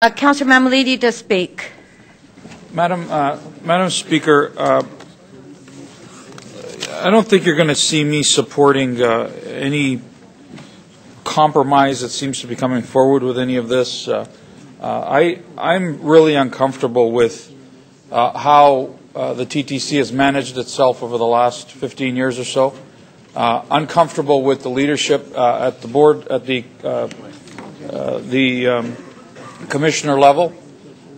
Councillor Mammoliti to speak. Madam Speaker, I don't think you're going to see me supporting any compromise that seems to be coming forward with any of this. I'm really uncomfortable with how the TTC has managed itself over the last 15 years or so. Uncomfortable with the leadership at the board, at the commissioner level,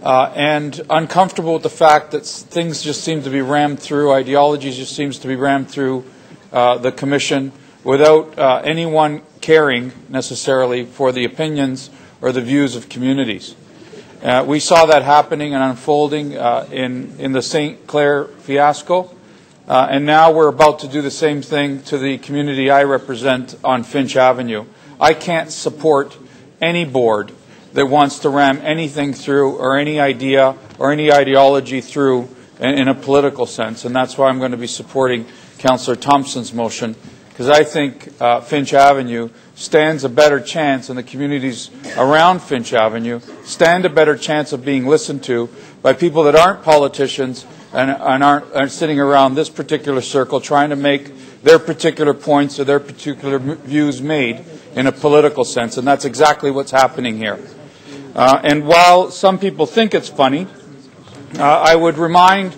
and uncomfortable with the fact that things just seem to be rammed through, ideologies just seems to be rammed through the commission without anyone caring necessarily for the opinions or the views of communities. We saw that happening and unfolding in the St. Clair fiasco, and now we're about to do the same thing to the community I represent on Finch Avenue. I can't support any board that wants to ram anything through or any idea or any ideology through in a political sense, and that's why I'm going to be supporting Councillor Thompson's motion, because I think Finch Avenue stands a better chance, and the communities around Finch Avenue stand a better chance of being listened to by people that aren't politicians and aren't sitting around this particular circle trying to make their particular points or their particular views made in a political sense, and that's exactly what's happening here. And while some people think it's funny, I would remind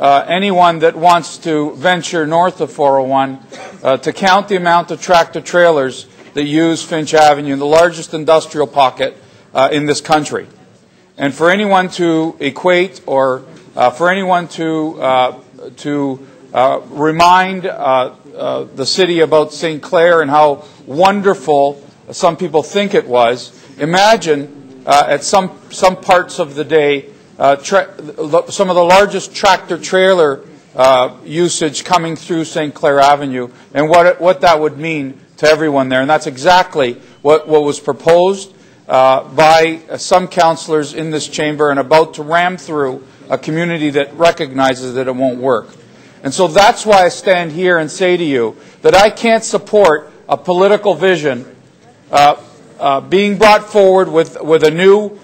anyone that wants to venture north of 401 to count the amount of tractor trailers that use Finch Avenue, the largest industrial pocket in this country. And for anyone to equate or for anyone to remind the city about St. Clair and how wonderful some people think it was, imagine at some parts of the day, some of the largest tractor-trailer usage coming through St. Clair Avenue, and what that would mean to everyone there. And that's exactly what was proposed by some councillors in this chamber and about to ram through a community that recognizes that it won't work. And so that's why I stand here and say to you that I can't support a political vision being brought forward with a new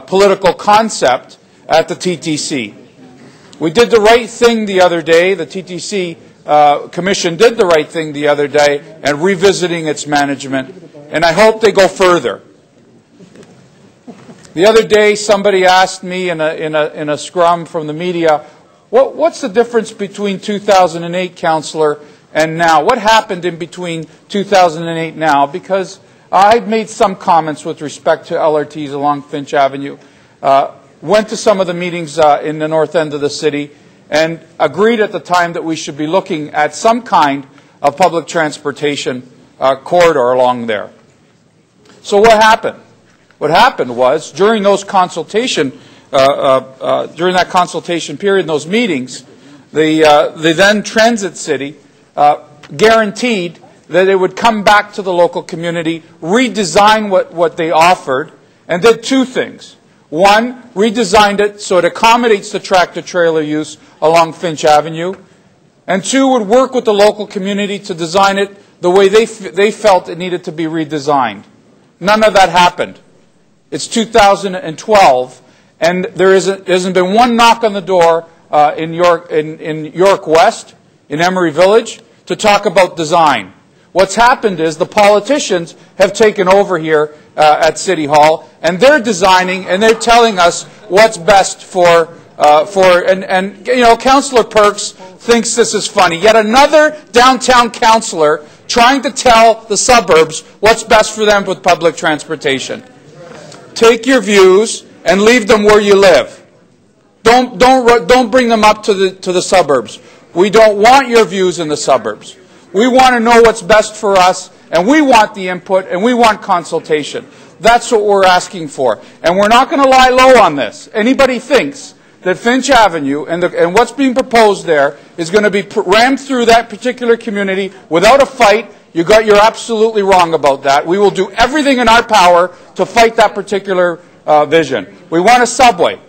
political concept at the TTC. We did the right thing the other day. The TTC Commission did the right thing the other day and revisiting its management, and I hope they go further. The other day somebody asked me in a scrum from the media, what's the difference between 2008, Councillor, and now? What happened in between 2008 and now? Because I'd made some comments with respect to LRTs along Finch Avenue, went to some of the meetings in the north end of the city, and agreed at the time that we should be looking at some kind of public transportation corridor along there. So what happened? What happened was, during those during that consultation period, in those meetings, the then Transit City guaranteed that it would come back to the local community, redesign what they offered, and did two things. One, redesigned it so it accommodates the tractor-trailer use along Finch Avenue, and two, would work with the local community to design it the way they felt it needed to be redesigned. None of that happened. It's 2012, and there hasn't been one knock on the door in York West, in Emery Village, to talk about design. What's happened is the politicians have taken over here at City Hall, and they're designing and they're telling us what's best and you know, Councillor Perks thinks this is funny. Yet another downtown councillor trying to tell the suburbs what's best for them with public transportation. Take your views and leave them where you live. Don't bring them up to the suburbs. We don't want your views in the suburbs. We want to know what's best for us, and we want the input, and we want consultation. That's what we're asking for. And we're not going to lie low on this. Anybody thinks that Finch Avenue and what's being proposed there is going to be rammed through that particular community without a fight, you're absolutely wrong about that. We will do everything in our power to fight that particular vision. We want a subway,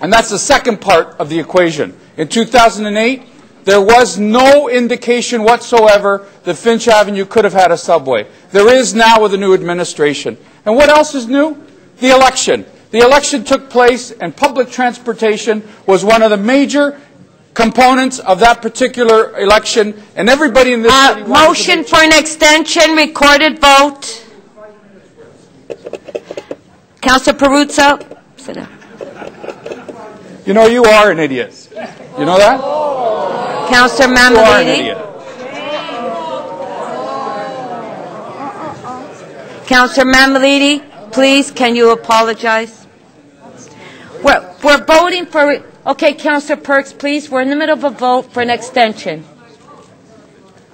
and that's the second part of the equation. In 2008, there was no indication whatsoever that Finch Avenue could have had a subway. There is now with the new administration. And what else is new? The election. The election took place, and public transportation was one of the major components of that particular election, and everybody in this city motion for an extension, recorded vote. Councillor Perruzza, sit down. You know, you are an idiot. You know that? Councillor You are an Mammoliti. idiot. Councillor Mammoliti, please, can you apologize? We're voting for... Okay, Councillor Perks, please, we're in the middle of a vote for an extension.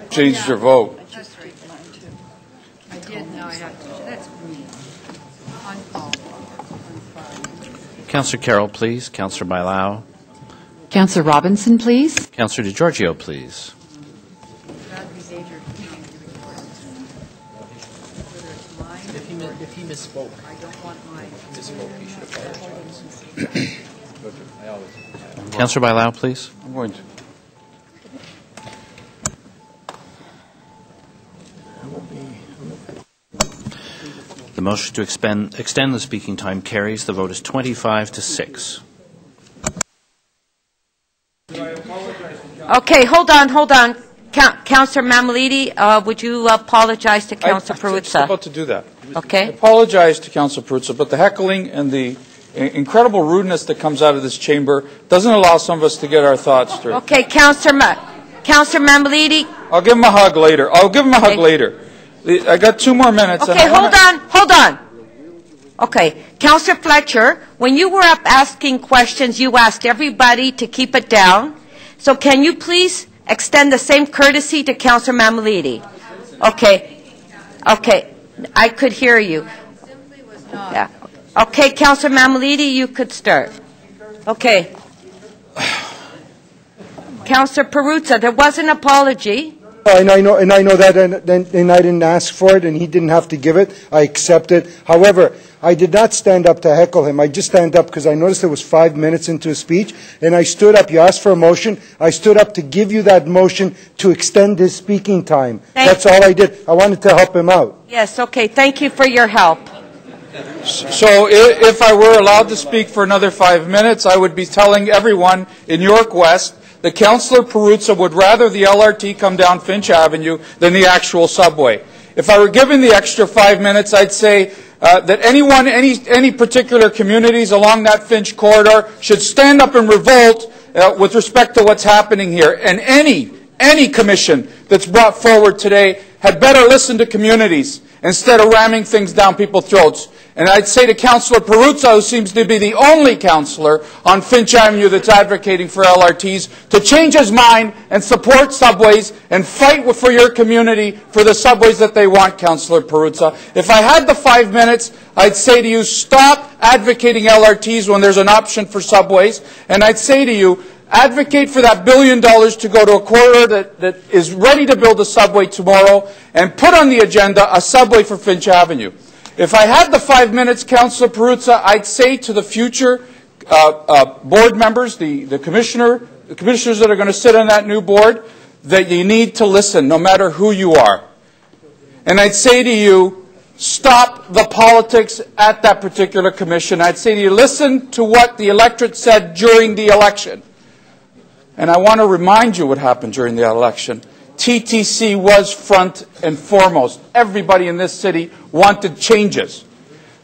Change your vote. That's right, mine too. I did, now I have to. That's me. On Councillor Carroll, please. Councillor Bailao. Councillor Robinson, please. Councillor DiGiorgio, please. If he misspoke. I don't want mine. Misspoke, he should apologize. Councillor Bailao, please. I'm going to. The motion to extend the speaking time carries. The vote is 25-6. Okay, hold on. Councillor Mammoliti, would you apologize to Councillor Perruzza? I'm about to do that. I Okay. apologize to Councillor Perruzza, but the heckling and the incredible rudeness that comes out of this chamber doesn't allow some of us to get our thoughts straight. Okay, Councillor Mammoliti. I'll give him a hug later. I got 2 more minutes. Okay, hold on. Okay, Councillor Fletcher, when you were up asking questions, you asked everybody to keep it down. So can you please extend the same courtesy to Councillor Mammoliti? Okay, I could hear you. Yeah. Okay, Councillor Mammoliti, you could start. Okay. Councillor Perruzza, there was an apology. And I know that, and I didn't ask for it, and he didn't have to give it. I accept it. However, I did not stand up to heckle him. I just stand up because I noticed it was 5 minutes into his speech, and I stood up. You asked for a motion. I stood up to give you that motion to extend his speaking time. That's all I did. I wanted to help him out. Yes, okay, thank you for your help. So if I were allowed to speak for another 5 minutes, I would be telling everyone in York West that Councillor Perruzza would rather the LRT come down Finch Avenue than the actual subway. If I were given the extra 5 minutes, I'd say that any particular communities along that Finch corridor should stand up and revolt with respect to what's happening here. And any commission that's brought forward today had better listen to communities instead of ramming things down people's throats. And I'd say to Councillor Perruzza, who seems to be the only councillor on Finch Avenue that's advocating for LRTs, to change his mind and support subways and fight for your community for the subways that they want, Councillor Perruzza. If I had the 5 minutes, I'd say to you, stop advocating LRTs when there's an option for subways. And I'd say to you, advocate for that $1 billion to go to a corridor that is ready to build a subway tomorrow, and put on the agenda a subway for Finch Avenue. If I had the 5 minutes, Councillor Perruzza, I'd say to the future board members, the commissioners that are going to sit on that new board, that you need to listen, no matter who you are. And I'd say to you, stop the politics at that particular commission. I'd say to you, listen to what the electorate said during the election. And I want to remind you what happened during the election. TTC was front and foremost. Everybody in this city wanted changes.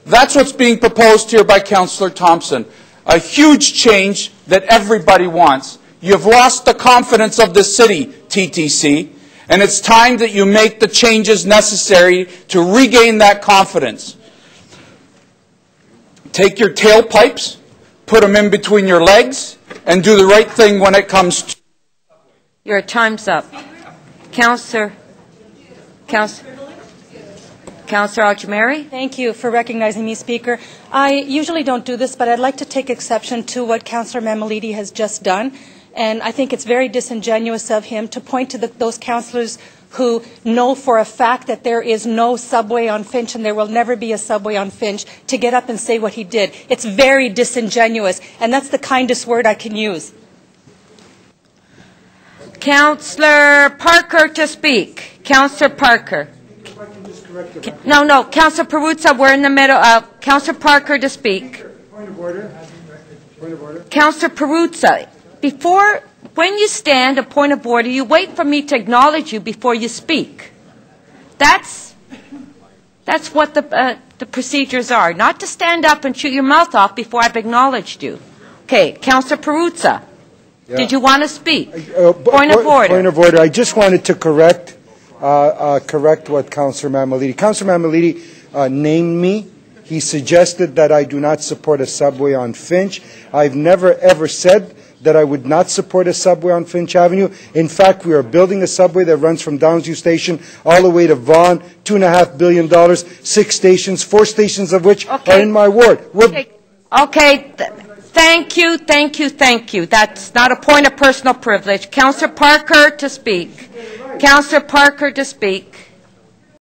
That's what's being proposed here by Councillor Thompson. A huge change that everybody wants. You've lost the confidence of the city, TTC, and it's time that you make the changes necessary to regain that confidence. Take your tailpipes, put them in between your legs, and do the right thing when it comes to... Your time's up. Councillor Algemari. Thank you for recognizing me, Speaker. I usually don't do this, but I'd like to take exception to what Councillor Mammoliti has just done. And I think it's very disingenuous of him to point to those councillors who know for a fact that there is no subway on Finch and there will never be a subway on Finch, to get up and say what he did. It's very disingenuous, and that's the kindest word I can use. Councillor Parker to speak. Councillor Parker. If I can just correct it. No, Councillor Perruzza, we're in the middle of... Councillor Parker to speak. Point of order. Point of order. Councillor Perruzza, when you stand, a point of order, you wait for me to acknowledge you before you speak. That's what the procedures are, not to stand up and shoot your mouth off before I've acknowledged you. Okay, Councillor Perruzza, did you want to speak? Point of order. Point of order. I just wanted to correct what Councillor Mammoliti. Councillor Mammoliti named me. He suggested that I do not support a subway on Finch. I've never ever said that I would not support a subway on Finch Avenue. In fact, we are building a subway that runs from Downsview Station all the way to Vaughan, $2.5 billion, 6 stations, 4 stations of which are in my ward. Okay. Thank you. That's not a point of personal privilege. Councillor Parker to speak. Councillor Parker to speak.